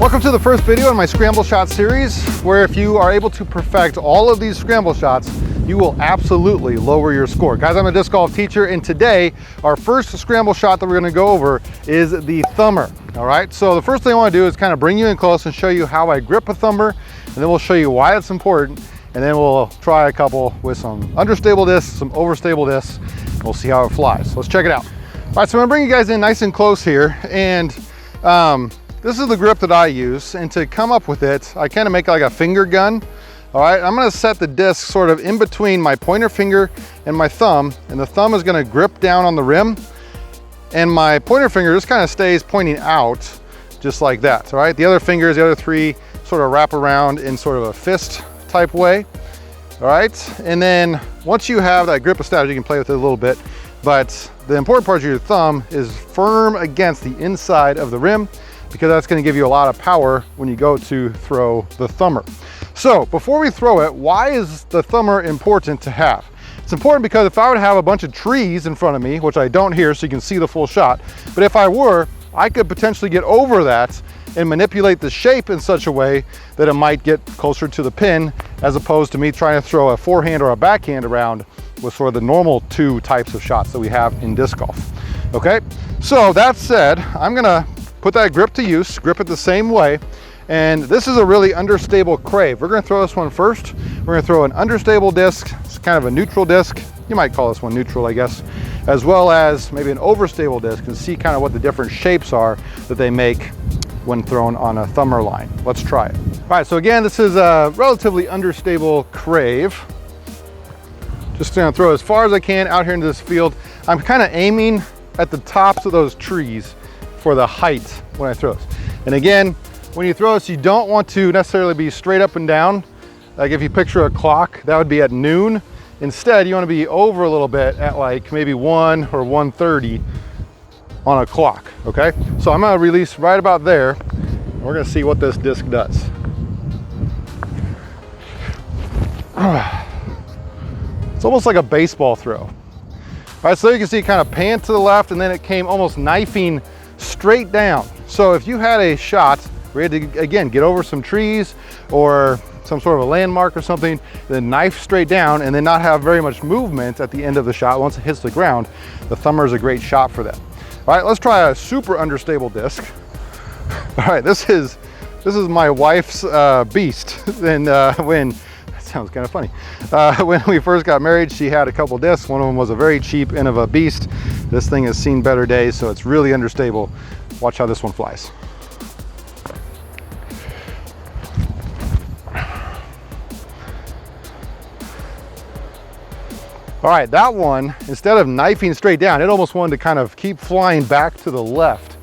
Welcome to the first video in my scramble shot series, where if you are able to perfect all of these scramble shots, you will absolutely lower your score. Guys, I'm a disc golf teacher, and today our first scramble shot that we're going to go over is the thumber. All right, so the first thing I want to do is kind of bring you in close and show you how I grip a thumber, and then we'll show you why it's important, and then we'll try a couple with some understable discs, some overstable discs, and we'll see how it flies. Let's check it out. All right, so I'm going to bring you guys in nice and close here, and this is the grip that I use, and to come up with it, I kind of make like a finger gun. All right, I'm gonna set the disc sort of in between my pointer finger and my thumb, and the thumb is gonna grip down on the rim, and my pointer finger just kind of stays pointing out, just like that, all right? The other fingers, the other three, sort of wrap around in sort of a fist type way, all right? And then once you have that grip established, you can play with it a little bit, but the important part of your thumb is firm against the inside of the rim, because that's going to give you a lot of power when you go to throw the thumber. So before we throw it, why is the thumber important to have? It's important because if I would have a bunch of trees in front of me, which I don't here so you can see the full shot, but if I were, I could potentially get over that and manipulate the shape in such a way that it might get closer to the pin, as opposed to me trying to throw a forehand or a backhand around with sort of the normal two types of shots that we have in disc golf. Okay, so that said, I'm gonna put that grip to use, grip it the same way. And this is a really understable crave. We're gonna throw this one first. We're gonna throw an understable disc. It's kind of a neutral disc. You might call this one neutral, I guess, as well as maybe an overstable disc, and see kind of what the different shapes are that they make when thrown on a thumber line. Let's try it. All right, so again, this is a relatively understable crave. Just gonna throw as far as I can out here into this field. I'm kind of aiming at the tops of those trees for the height when I throw this. And again, when you throw this, you don't want to necessarily be straight up and down. Like if you picture a clock, that would be at noon. Instead, you want to be over a little bit at like maybe 1 or 1:30 on a clock, okay? So I'm gonna release right about there. And we're gonna see what this disc does. It's almost like a baseball throw. All right, so you can see it kind of pan to the left, and then it came almost knifing straight down. So if you had a shot where you had to, again, get over some trees or some sort of a landmark or something, then knife straight down and then not have very much movement at the end of the shot, once it hits the ground, the thumber is a great shot for that. All right, let's try a super understable disc. All right, this is my wife's beast. And when, that sounds kind of funny. When we first got married, she had a couple discs. One of them was a very cheap Innova Beast. This thing has seen better days, so it's really understable. Watch how this one flies. All right, that one, instead of knifing straight down, it almost wanted to kind of keep flying back to the left.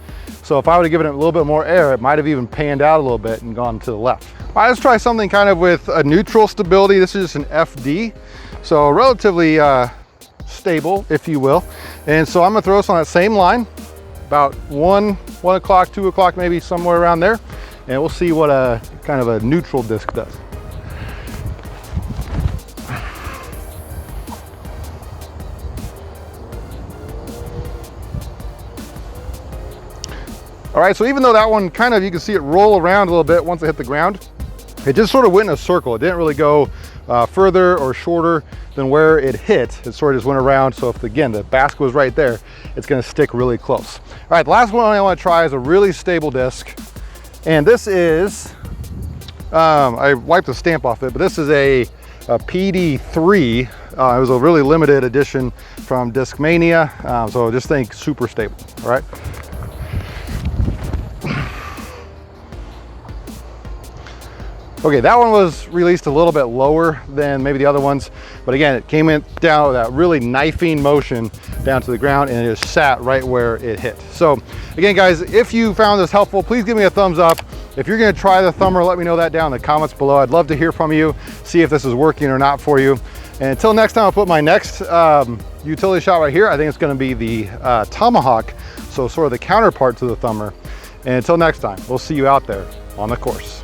So if I would have given it a little bit more air, it might have even panned out a little bit and gone to the left. All right, let's try something kind of with a neutral stability. This is just an FD, so relatively stable, if you will. And so I'm gonna throw this on that same line, about 1 o'clock, 2 o'clock, maybe somewhere around there. And we'll see what a kind of a neutral disc does. All right, so even though that one kind of, you can see it roll around a little bit once it hit the ground, it just sort of went in a circle. It didn't really go further or shorter than where it hit. It sort of just went around. So if, again, the basket was right there, it's gonna stick really close. All right, the last one I wanna try is a really stable disc. And this is, I wiped the stamp off it, but this is a PD3. It was a really limited edition from Discmania. So just think super stable, all right? Okay, that one was released a little bit lower than maybe the other ones, but again, it came in down with that really knifing motion down to the ground, and it just sat right where it hit. So again, guys, if you found this helpful, please give me a thumbs up. If you're gonna try the thumber, let me know that down in the comments below. I'd love to hear from you, see if this is working or not for you. And until next time, I'll put my next utility shot right here. I think it's gonna be the Tomahawk, so sort of the counterpart to the thumber. And until next time, we'll see you out there on the course.